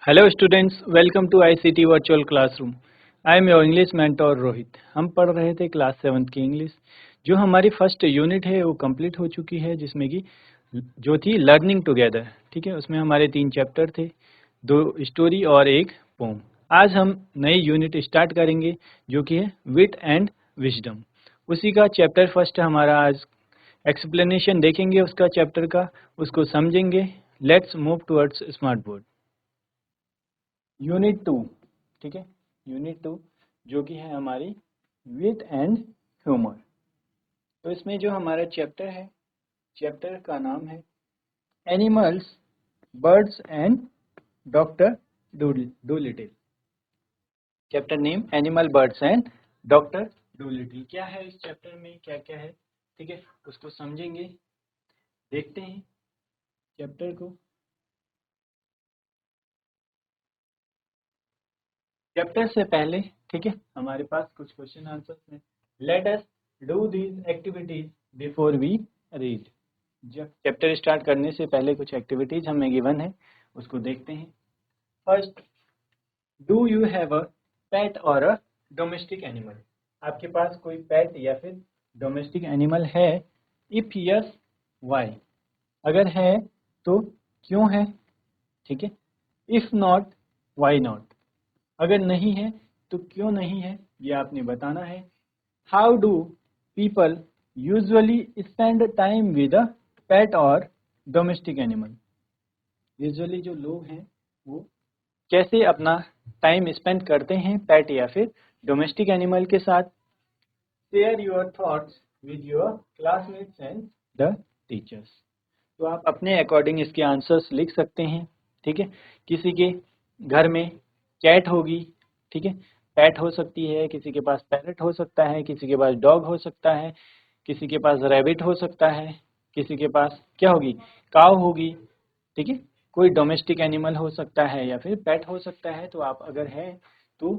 Hello students, welcome to ICT virtual classroom. I am your English mentor Rohit. हम पढ़ रहे थे क्लास 7th की इंग्लिश। जो हमारी फर्स्ट यूनिट है वो कंप्लीट हो चुकी है, जिसमें कि जो थी लर्निंग टुगेदर। ठीक है, उसमें हमारे 3 चैप्टर थे, 2 स्टोरी और 1 पोम। आज हम नई यूनिट स्टार्ट करेंगे जो कि है विट एंड विजडम। उसी का चैप्टर फर्स्ट हमारा आज एक्सप्लेनेशन देखेंगे उसका चैप्टर का, उसको समझेंगे। Let's move towards smart board. Unit 2, ठीक है, यूनिट 2 जो कि है हमारी विथ एंड ह्यूमर। तो इसमें जो हमारा चैप्टर है, चैप्टर का नाम है animals, birds and doctor Doolittle. Chapter name animal, birds and doctor Doolittle. क्या है इस चैप्टर में, क्या क्या है, ठीक है, उसको समझेंगे। देखते हैं चैप्टर को। चैप्टर से पहले, ठीक है, हमारे पास कुछ क्वेश्चन आंसर्स हैं। Let us do these activities before we read. जब चैप्टर स्टार्ट करने से पहले कुछ एक्टिविटीज हमें गिवन है, उसको देखते हैं। First, do you have a pet और अ डोमेस्टिक एनिमल। आपके पास कोई पेट या फिर डोमेस्टिक एनिमल है? If yes, why. अगर है तो क्यों है, ठीक है। If not, why not. अगर नहीं है तो क्यों नहीं है, ये आपने बताना है। How do people usually spend time with a pet और डोमेस्टिक एनिमल। यूजुअली जो लोग हैं वो कैसे अपना टाइम स्पेंड करते हैं पेट या फिर डोमेस्टिक एनिमल के साथ। Share your thoughts with your classmates and the teachers. तो आप अपने अकॉर्डिंग इसके आंसर्स लिख सकते हैं, ठीक है। किसी के घर में कैट होगी, ठीक है, पैट हो सकती है, किसी के पास पैरट हो सकता है, किसी के पास डॉग हो सकता है, किसी के पास रैबिट हो सकता है, किसी के पास क्या होगी, काव होगी, ठीक है। कोई डोमेस्टिक एनिमल हो सकता है या फिर पेट हो सकता है। तो आप अगर है तो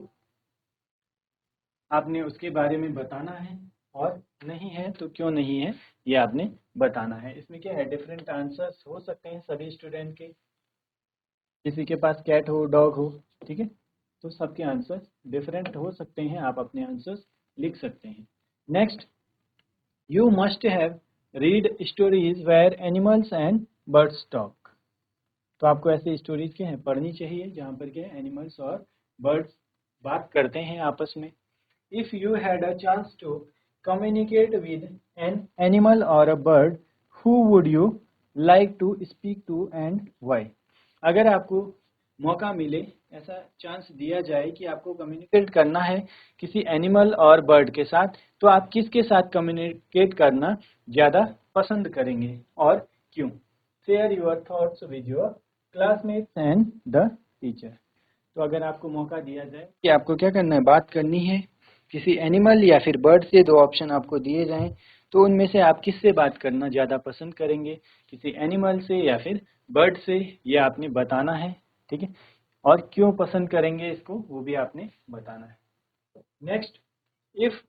आपने उसके बारे में बताना है, और नहीं है तो क्यों नहीं है, ये आपने बताना है। इसमें क्या है, डिफरेंट आंसर्स हो सकते हैं सभी स्टूडेंट के। किसी के पास कैट हो, डॉग हो, ठीक है, तो सबके आंसर्स डिफरेंट हो सकते हैं। आप अपने आंसर्स लिख सकते हैं। Next, you must have read stories where animals and birds talk. तो आपको ऐसी स्टोरीज क्या है पढ़नी चाहिए जहाँ पर क्या है एनिमल्स और बर्ड्स बात करते हैं आपस में। If you had a chance to communicate with an animal or a bird, who would you like to speak to and why? अगर आपको मौका मिले, ऐसा चांस दिया जाए कि आपको कम्युनिकेट करना है किसी एनिमल और बर्ड के साथ, तो आप किसके साथ कम्युनिकेट करना ज़्यादा पसंद करेंगे और क्यों? Share your thoughts with your classmates and the teacher. तो अगर आपको मौका दिया जाए कि आपको क्या करना है, बात करनी है किसी एनिमल या फिर बर्ड से, 2 ऑप्शन आपको दिए जाएं, तो उनमें से आप किससे बात करना ज़्यादा पसंद करेंगे, किसी एनिमल से या फिर बर्ड से, ये आपने बताना है, ठीक है। और क्यों पसंद करेंगे इसको, वो भी आपने बताना है। Next, if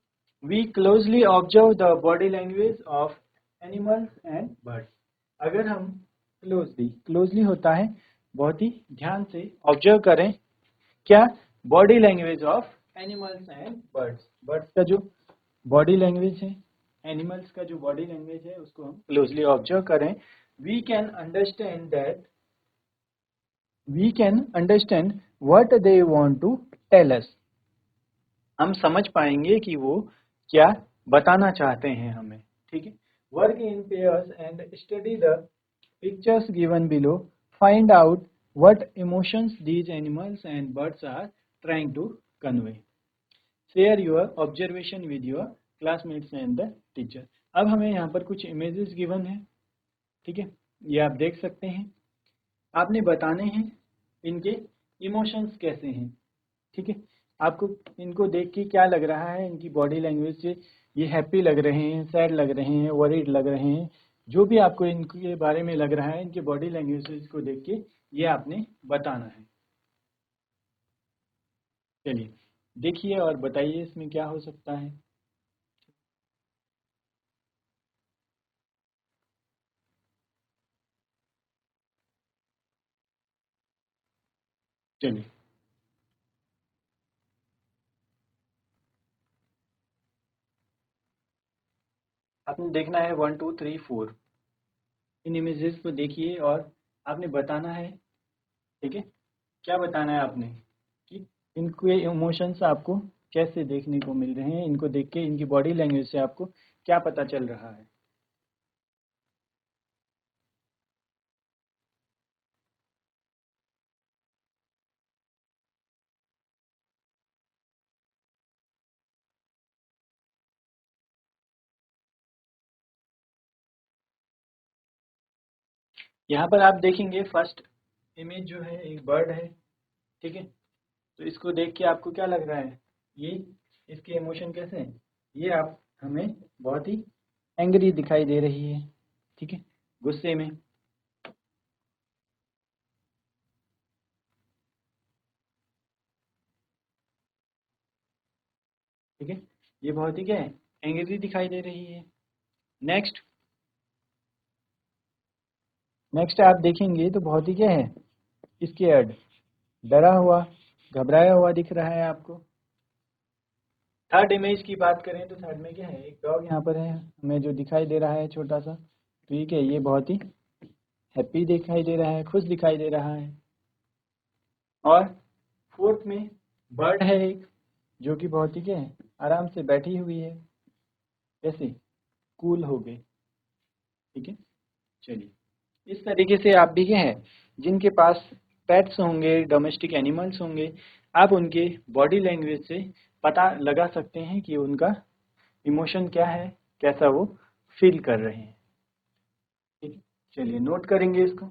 we closely observe the body language of animals and birds. अगर हम क्लोजली, क्लोजली होता है बहुत ही ध्यान से ऑब्जर्व करें, क्या, body language of animals and birds. Birds का जो बॉडी लैंग्वेज है, एनिमल्स का जो बॉडी लैंग्वेज है, उसको हम क्लोजली ऑब्जर्व करें, we can understand that, we can understand what they want to tell us. हम समझ पाएंगे कि वो क्या बताना चाहते हैं हमें, ठीक है। Work in pairs and study the pictures given below, find out what emotions these animals and birds are trying to convey. Share your observation with your classmates and the teacher. अब हमें यहाँ पर कुछ इमेजेस गिवन है, ठीक है, ये आप देख सकते हैं। आपने बताने हैं इनके इमोशंस कैसे हैं, ठीक है। आपको इनको देख के क्या लग रहा है, इनकी बॉडी लैंग्वेज से, ये हैप्पी लग रहे हैं, सैड लग रहे हैं, वरीड लग रहे हैं, जो भी आपको इनके बारे में लग रहा है, इनके बॉडी लैंग्वेज को देख के ये आपने बताना है। चलिए देखिए और बताइए इसमें क्या हो सकता है। चलिए, आपने देखना है 1 2 3 4, इन इमेजेस को देखिए और आपने बताना है, ठीक है। क्या बताना है आपने कि इनके इमोशंस आपको कैसे देखने को मिल रहे हैं, इनको देख के इनकी बॉडी लैंग्वेज से आपको क्या पता चल रहा है। यहाँ पर आप देखेंगे फर्स्ट इमेज जो है एक बर्ड है, ठीक है। तो इसको देख के आपको क्या लग रहा है, ये इसके इमोशन कैसे हैं, ये आप हमें बहुत ही एंग्री दिखाई दे रही है, ठीक है, गुस्से में, ठीक है। ये बहुत ही क्या है, एंग्री दिखाई दे रही है। नेक्स्ट नेक्स्ट आप देखेंगे तो बहुत ही क्या है, स्केयर्ड, डरा हुआ, घबराया हुआ दिख रहा है आपको। थर्ड इमेज की बात करें तो थर्ड में क्या है, एक डॉग यहाँ पर है हमें जो दिखाई दे रहा है छोटा सा, ठीक है, ये बहुत ही हैप्पी दिखाई दे रहा है, खुश दिखाई दे रहा है। और फोर्थ में बर्ड है एक, जो कि बहुत ही क्या है, आराम से बैठी हुई है, कैसे, कूल हो गई, ठीक है। चलिए, इस तरीके से आप भी क्या है, जिनके पास पेट्स होंगे, डोमेस्टिक एनिमल्स होंगे, आप उनके बॉडी लैंग्वेज से पता लगा सकते हैं कि उनका इमोशन क्या है, कैसा वो फील कर रहे हैं, ठीक है। चलिए नोट करेंगे इसको।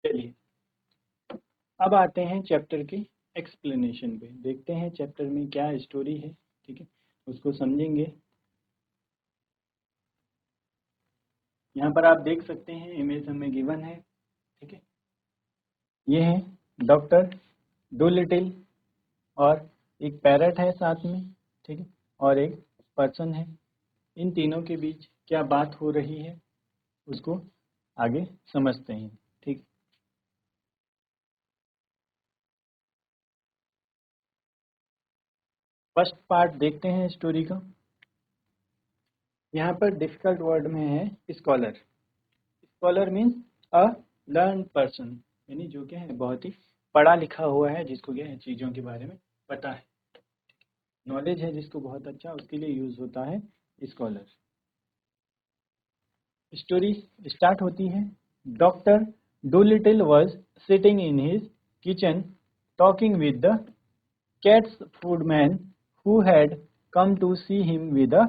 चलिए, अब आते हैं चैप्टर के एक्सप्लेनेशन पे, देखते हैं चैप्टर में क्या स्टोरी है, ठीक है, उसको समझेंगे। यहाँ पर आप देख सकते हैं इमेज हमें गिवन है, ठीक है। ये है डॉक्टर डूलिटिल और एक पैरट है साथ में, ठीक है, और एक पर्सन है। इन तीनों के बीच क्या बात हो रही है उसको आगे समझते हैं, ठीक। फर्स्ट पार्ट देखते हैं स्टोरी का। यहाँ पर डिफिकल्ट वर्ड में है स्कॉलर। स्कॉलर मीन्स अ लर्न पर्सन, यानी जो क्या है, बहुत ही पढ़ा लिखा हुआ है, जिसको क्या है, चीज़ों के बारे में पता है, नॉलेज है जिसको बहुत अच्छा, उसके लिए यूज होता है स्कॉलर। स्टोरी स्टार्ट होती है। Doctor Doolittle was sitting in his kitchen talking with the cat's food man who had come to see him with a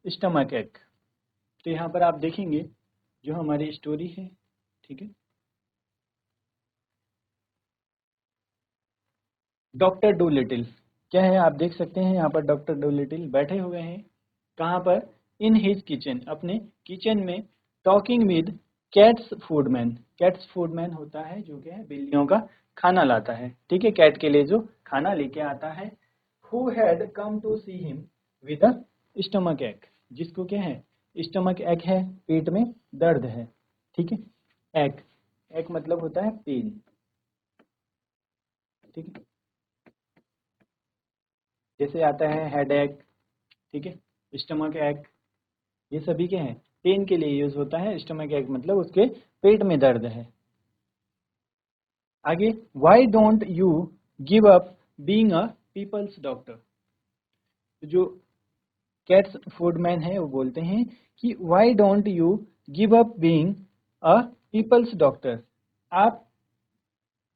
stomach ache. तो यहाँ पर आप देखेंगे जो हमारी स्टोरी है, ठीक है, डॉक्टर डूलिटिल क्या है, आप देख सकते हैं यहाँ पर डॉक्टर डूलिटिल बैठे हुए हैं, कहाँ पर, इन हिज किचन, अपने किचन में, टॉकिंग विद कैट्स फूडमैन। कैट्स फूडमैन होता है जो क्या है, बिल्लियों का खाना लाता है, ठीक है, कैट के लिए जो खाना लेके आता है। Who had come to see him with a stomach ache, जिसको क्या है, स्टमक एक है, पेट में दर्द है, ठीक है। एक एक मतलब होता है पेन, ठीक है, जैसे आता है हेड एक, ठीक है, स्टमक एक, ये सभी के हैं, पेन के लिए यूज होता है। स्टमक एक मतलब उसके पेट में दर्द है। आगे, why don't you give up being a people's doctor. तो जो कैट्स फूडमैन है वो बोलते हैं कि why don't you give up being a people's doctor. आप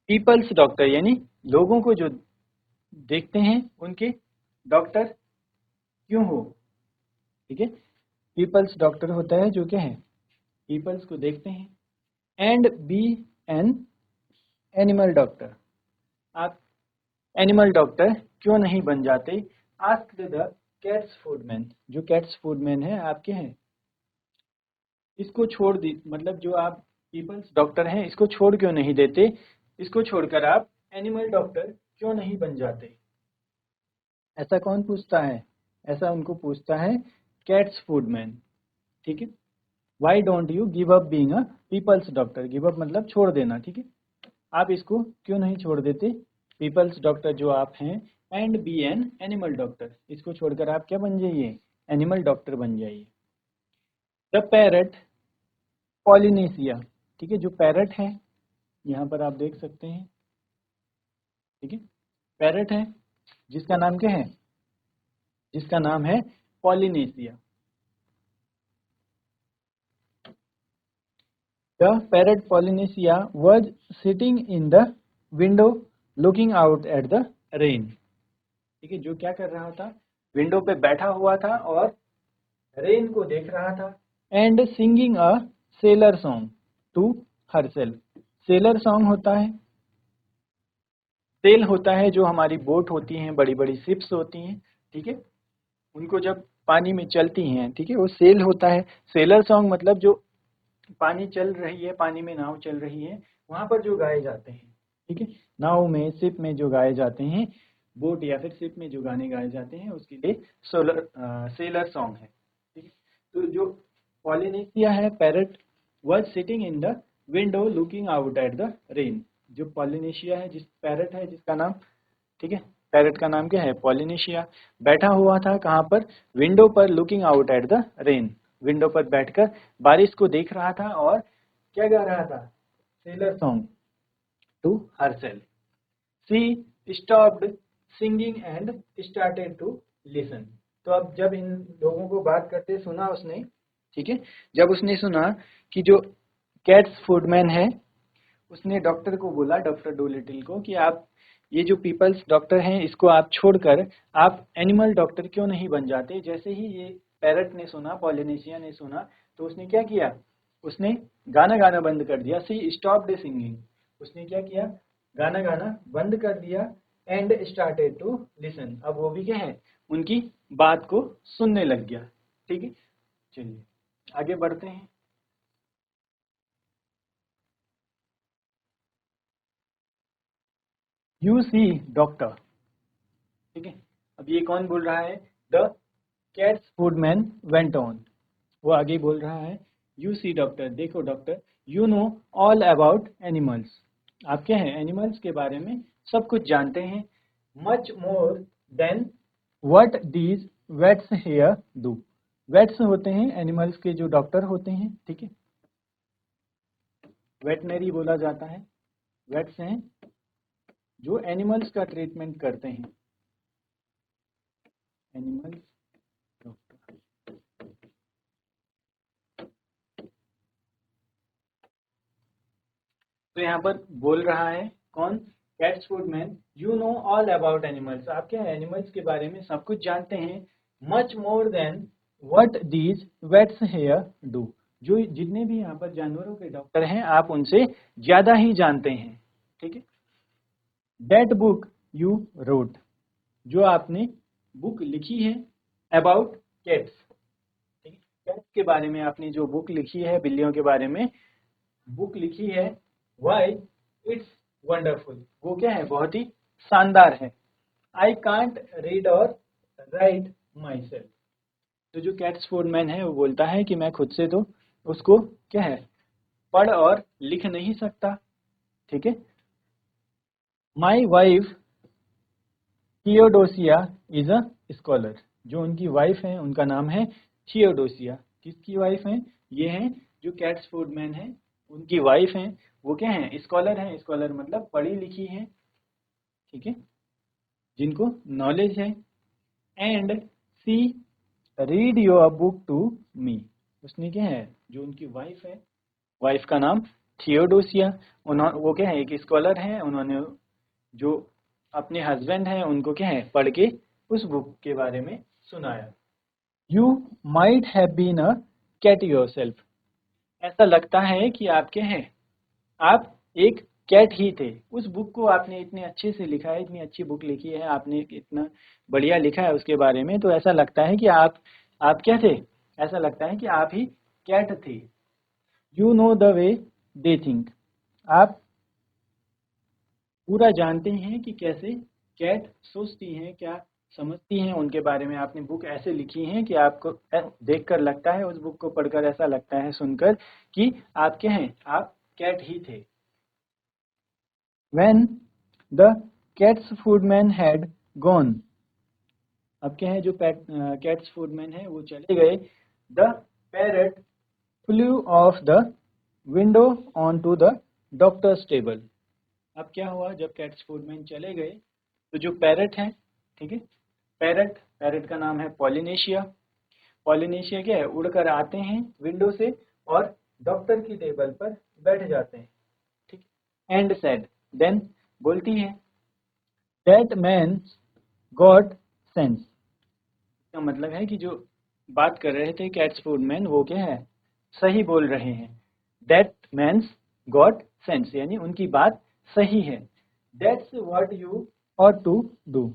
पीपल्स डॉक्टर यानी लोगों को जो देखते हैं उनके डॉक्टर क्यों हो। ठीक है, पीपल्स डॉक्टर होता है जो क्या है, पीपल्स को देखते हैं। And be an animal doctor, आप एनिमल डॉक्टर क्यों नहीं बन जाते। आस्क्ड द कैट्स फूडमैन, जो कैट्स फूडमैन है आपके हैं, इसको छोड़ दी, मतलब जो आप पीपल्स डॉक्टर हैं इसको छोड़ क्यों नहीं देते, इसको छोड़कर आप एनिमल डॉक्टर क्यों नहीं बन जाते। ऐसा कौन पूछता है, ऐसा उनको पूछता है कैट्स फूडमैन। ठीक है, why don't you give up being a people's doctor, give up मतलब छोड़ देना। ठीक है, आप इसको क्यों नहीं छोड़ देते, पीपल्स डॉक्टर जो आप हैं, and be an animal doctor, इसको छोड़कर आप क्या बन जाइए, एनिमल डॉक्टर बन जाइए। द पैरट पॉलिनेशिया, ठीक है, जो पैरट है यहाँ पर आप देख सकते हैं। ठीक है, पैरट है जिसका नाम क्या है, जिसका नाम है Polynesia. The parrot Polynesia was sitting in the window looking out at the rain। ठीक है, जो क्या कर रहा था, विंडो पे बैठा हुआ था और रेन को देख रहा था। And singing a sailor song to herself, sailor song होता है, सेल होता है जो हमारी बोट होती हैं, बड़ी बड़ी शिप्स होती हैं। ठीक है, उनको जब पानी में चलती हैं, ठीक है, वो सेल होता है। सेलर सॉन्ग मतलब जो पानी चल रही है, पानी में नाव चल रही है, वहां पर जो गाए जाते हैं। ठीक है, नाव में, शिप में जो गाए जाते हैं, बोट या फिर शिप में जो गाने गाए जाते हैं, उसके लिए सेलर सॉन्ग है। ठीक है, तो जो पॉलिनेशिया है, parrot was sitting in the window looking out at the rain. जो पॉलिनेशिया है, जिस पैरट है जिसका नाम, ठीक है, पैरट का नाम क्या है, पॉलिनेशिया, बैठा हुआ था कहाँ पर, विंडो पर, looking out at the rain, window पर बैठकर बारिश को देख रहा था और क्या गा रहा था, sailor song to herself. She stopped singing and started to listen. तो अब जब इन लोगों को बात करते सुना उसने, ठीक है, जब उसने सुना कि जो कैट्स फूडमैन है, उसने डॉक्टर को बोला, डॉक्टर डोलिटिल को, कि आप ये जो पीपल्स डॉक्टर हैं इसको आप छोड़कर आप एनिमल डॉक्टर क्यों नहीं बन जाते। जैसे ही ये पैरट ने सुना, पॉलिनेशिया ने सुना, तो उसने क्या किया, उसने गाना गाना बंद कर दिया। सी स्टॉप्ड सिंगिंग, उसने क्या किया, गाना गाना बंद कर दिया। एंड स्टार्टेड टू लिसन, अब वो भी क्या है, उनकी बात को सुनने लग गया। ठीक है, चलिए आगे बढ़ते हैं। यू सी डॉक्टर, ठीक है, अब ये कौन बोल रहा है, द कैट्स फूडमैन वेंट ऑन, वो आगे बोल रहा है, यू सी डॉक्टर, देखो doctor, you know all about animals, आप क्या है, एनिमल्स के बारे में सब कुछ जानते हैं। Much more than what these vets here do, vets होते हैं एनिमल्स के जो डॉक्टर होते हैं। ठीक है, वेटनरी बोला जाता है, वेट्स हैं जो एनिमल्स का ट्रीटमेंट करते हैं, एनिमल्स डॉक्टर। तो यहाँ पर बोल रहा है कौन, cat's food man, you know all about animals, आप क्या है, एनिमल्स के बारे में सब कुछ जानते हैं। Much more than what these vets here do, जो जितने भी यहाँ पर जानवरों के डॉक्टर हैं आप उनसे ज्यादा ही जानते हैं। ठीक है, दैट बुक यू रोट, जो आपने बुक लिखी है अबाउट कैट्स, ठीक है, कैट्स के बारे में आपने जो बुक लिखी है, बिल्लियों के बारे में बुक लिखी है, वाई इट्स वंडरफुल, वो क्या है, बहुत ही शानदार है। आई कांट रीड और राइट माई सेल्फ, तो जो कैट्स फूडमैन है वो बोलता है कि मैं खुद से तो उसको क्या है, पढ़ और लिख नहीं सकता। ठीक है, my wife Theodosia is a scholar, जो उनकी वाइफ है उनका नाम है थियोडोसिया। किसकी वाइफ है, ये हैं जो कैट्स फूडमैन है उनकी वाइफ हैं, वो क्या है, स्कॉलर हैं, स्कॉलर मतलब पढ़ी लिखी हैं। ठीक है, जिनको नॉलेज है। And she read your book to me. उसने क्या है, जो उनकी वाइफ है, वाइफ का नाम थियोडोसिया, वो क्या है, एक स्कॉलर हैं, उन्होंने जो अपने हस्बैंड हैं उनको क्या है पढ़ के उस बुक के बारे में सुनाया। You might have been a cat yourself. ऐसा लगता है कि आप क्या हैं, आप एक कैट ही थे। उस बुक को आपने इतने अच्छे से लिखा है, इतनी अच्छी बुक लिखी है आपने, इतना बढ़िया लिखा है उसके बारे में, तो ऐसा लगता है कि आप क्या थे, ऐसा लगता है कि आप ही कैट थे। You know the way they think. आप पूरा जानते हैं कि कैसे कैट सोचती हैं, क्या समझती हैं, उनके बारे में आपने बुक ऐसे लिखी है कि आपको देखकर लगता है, उस बुक को पढ़कर ऐसा लगता है सुनकर कि आप क्या हैं, आप कैट ही थे। When the cat's footman had gone, अब क्या है, जो कैट्स फूडमैन है वो चले गए, the parrot flew off the window on to the doctor's table. अब क्या हुआ, जब कैट्स फूडमैन चले गए तो जो पैरट है, ठीक है, पैरट का नाम है पॉलिनेशिया। पॉलिनेशिया क्या है, उड़कर आते हैं विंडो से और डॉक्टर की टेबल पर बैठ जाते हैं, ठीक। एंड सेड, देन बोलती है, दैट मैन गॉट सेंस। इसका मतलब है कि जो बात कर रहे थे कैट्स फूडमैन, वो क्या है, सही बोल रहे हैं। दैट मैन्स गॉट सेंस, यानी उनकी बात सही है। That's what you ought to do,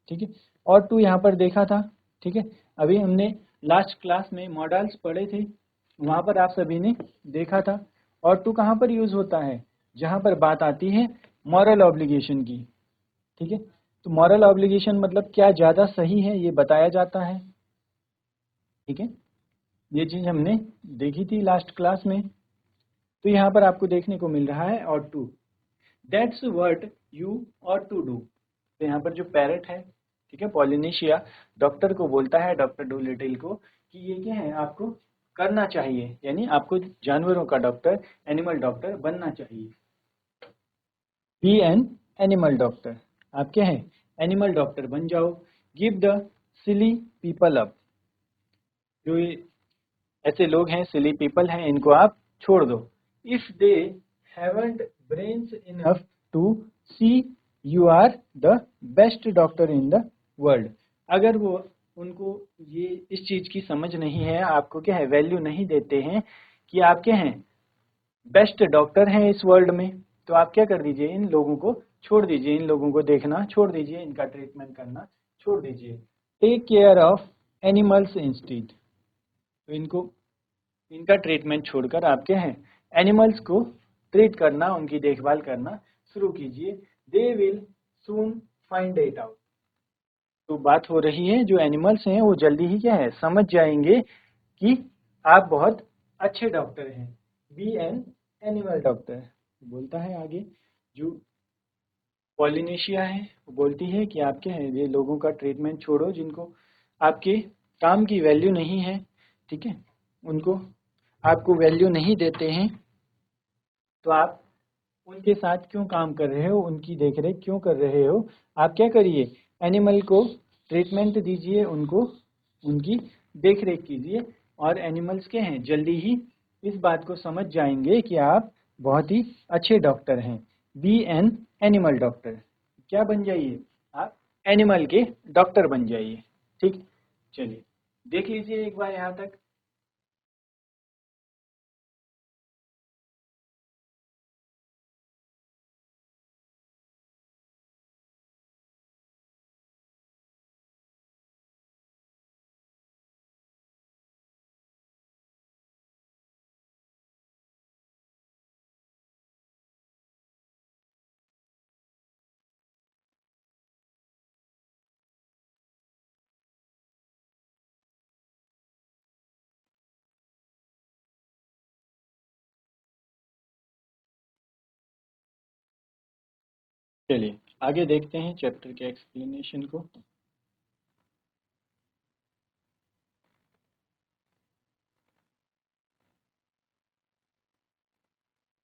ठीक है। और टू यहाँ पर देखा था, ठीक है, अभी हमने लास्ट क्लास में मॉडल्स पढ़े थे, वहाँ पर आप सभी ने देखा था। और टू कहाँ पर यूज होता है, जहाँ पर बात आती है मॉरल ऑब्लिगेशन की, ठीक है। तो मॉरल ऑब्लिगेशन मतलब क्या ज़्यादा सही है ये बताया जाता है, ठीक है। ये चीज़ हमने देखी थी लास्ट क्लास में। तो यहाँ पर आपको देखने को मिल रहा है और to, that's what you ought to do. तो यहाँ पर जो पैरट है, ठीक है, पॉलिनेशिया डॉक्टर को बोलता है, डॉक्टर डोलिटल को, कि ये क्या है, आपको करना चाहिए, यानी आपको जानवरों का डॉक्टर, एनिमल डॉक्टर बनना चाहिए। बी एन एनिमल डॉक्टर, आप क्या है, एनिमल डॉक्टर बन जाओ। Give the silly people up, जो ये ऐसे लोग हैं, सिली पीपल हैं, इनको आप छोड़ दो। If they haven't brains enough to see you are the best doctor in the world. अगर वो उनको ये इस चीज की समझ नहीं है, आपको क्या है वैल्यू नहीं देते हैं कि आप क्या हैं, बेस्ट डॉक्टर हैं इस वर्ल्ड में, तो आप क्या कर दीजिए, इन लोगों को छोड़ दीजिए, इन लोगों को देखना छोड़ दीजिए, इनका ट्रीटमेंट करना छोड़ दीजिए। Take care of animals instead, तो इनका ट्रीटमेंट छोड़कर आप क्या है, एनिमल्स को ट्रीट करना, उनकी देखभाल करना शुरू कीजिए। They will soon find it out. तो बात हो रही है, जो एनिमल्स हैं वो जल्दी ही क्या है, समझ जाएंगे कि आप बहुत अच्छे डॉक्टर हैं। बी एन एनिमल डॉक्टर, बोलता है आगे, जो पॉलिनेशिया है वो बोलती है कि आप क्या है, ये लोगों का ट्रीटमेंट छोड़ो, जिनको आपके काम की वैल्यू नहीं है, ठीक है, उनको आपको वैल्यू नहीं देते हैं, तो आप उनके साथ क्यों काम कर रहे हो, उनकी देखरेख क्यों कर रहे हो। आप क्या करिए, एनिमल को ट्रीटमेंट दीजिए, उनको उनकी देखरेख कीजिए, और एनिमल्स के हैं जल्दी ही इस बात को समझ जाएंगे कि आप बहुत ही अच्छे डॉक्टर हैं। बी एन एनिमल डॉक्टर, क्या बन जाइए, आप एनिमल के डॉक्टर बन जाइए, ठीक। चलिए देख लीजिए एक बार यहाँ तक। चलिए आगे देखते हैं चैप्टर के एक्सप्लेनेशन को।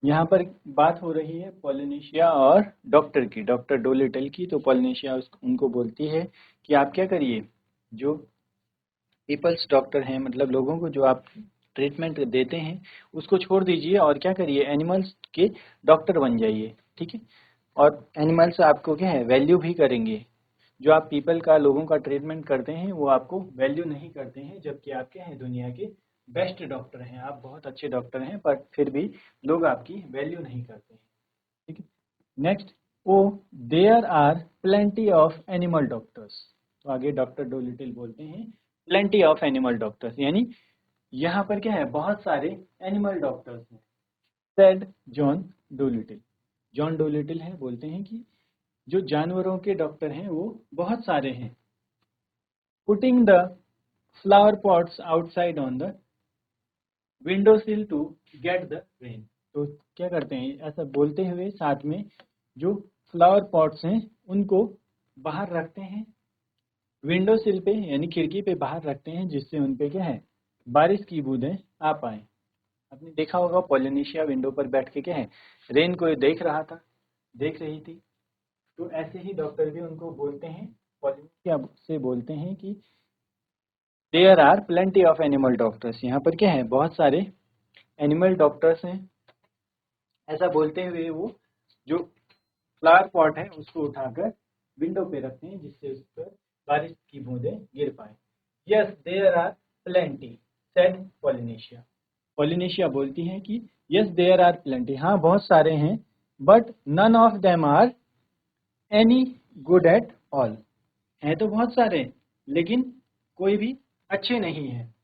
यहाँ पर बात हो रही है पॉलिनेशिया और डॉक्टर की, डॉक्टर डोलिटल की। तो पॉलिनेशिया उनको बोलती है कि आप क्या करिए, जो पीपल्स डॉक्टर हैं, मतलब लोगों को जो आप ट्रीटमेंट देते हैं उसको छोड़ दीजिए और क्या करिए, एनिमल्स के डॉक्टर बन जाइए, ठीक है। और एनिमल्स आपको क्या है, वैल्यू भी करेंगे। जो आप पीपल का, लोगों का ट्रीटमेंट करते हैं वो आपको वैल्यू नहीं करते हैं, जबकि आप क्या हैं, दुनिया के बेस्ट डॉक्टर हैं, आप बहुत अच्छे डॉक्टर हैं, पर फिर भी लोग आपकी वैल्यू नहीं करते हैं, ठीक है। Next, oh there are plenty of animal doctors. तो आगे डॉक्टर डोलिटिल बोलते हैं प्लेंटी ऑफ एनिमल डॉक्टर्स, यानी यहाँ पर क्या है, बहुत सारे एनिमल डॉक्टर्स हैं। सेड जॉन डोलिटिल, जॉन डोलिटिल है, बोलते हैं कि जो जानवरों के डॉक्टर हैं वो बहुत सारे हैं। Putting the flower pots outside on the window sill to get the rain. तो क्या करते हैं, ऐसा बोलते हुए साथ में जो फ्लावर पॉट्स हैं उनको बाहर रखते हैं, विंडो सिल पे यानी खिड़की पे बाहर रखते हैं, जिससे उन पे क्या है, बारिश की बूंदें आ पाए। आपने देखा होगा पोलिनेशिया विंडो पर बैठ के क्या है, रेन को देख रहा था, देख रही थी। तो ऐसे ही डॉक्टर भी उनको बोलते हैं, पोलिनेशिया से बोलते हैं कि there are plenty of animal doctors. यहाँ पर क्या है, बहुत सारे एनिमल डॉक्टर्स हैं। ऐसा बोलते हुए वो जो फ्लावर पॉट है उसको उठाकर विंडो पे रखते हैं, जिससे उस पर बारिश की बूंदें गिर पाए। Yes there are plenty said Polynesia. Polynesia बोलती है कि यस देयर आर प्लेंटी, हाँ बहुत सारे हैं, but none of them are any good at all. हैं तो बहुत सारे, लेकिन कोई भी अच्छे नहीं है।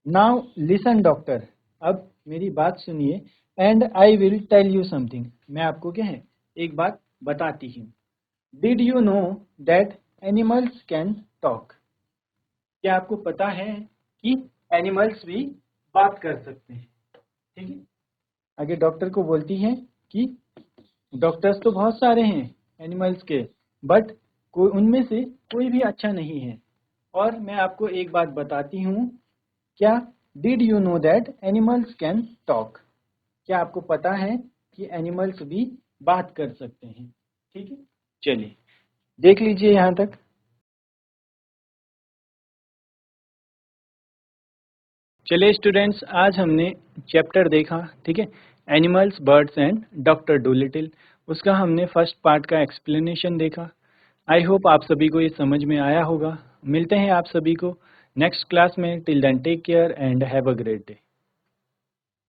नाउ लिसन डॉक्टर, अब मेरी बात सुनिए, and I will tell you something. मैं आपको क्या है, एक बात बताती हूँ। Did you know that animals can talk. क्या आपको पता है कि एनिमल्स भी बात कर सकते हैं, ठीक है। आगे डॉक्टर को बोलती है कि डॉक्टर्स तो बहुत सारे हैं एनिमल्स के, बट कोई उनमें से कोई भी अच्छा नहीं है। और मैं आपको एक बात बताती हूँ, क्या did you know that animals can talk. क्या आपको पता है कि एनिमल्स भी बात कर सकते हैं, ठीक है। चलिए देख लीजिए यहाँ तक। चलिए स्टूडेंट्स, आज हमने चैप्टर देखा, ठीक है, एनिमल्स बर्ड्स एंड डॉक्टर डोलिटिल। उसका हमने फर्स्ट पार्ट का एक्सप्लेनेशन देखा। आई होप आप सभी को ये समझ में आया होगा। मिलते हैं आप सभी को नेक्स्ट क्लास में। Till then take care and have a great day.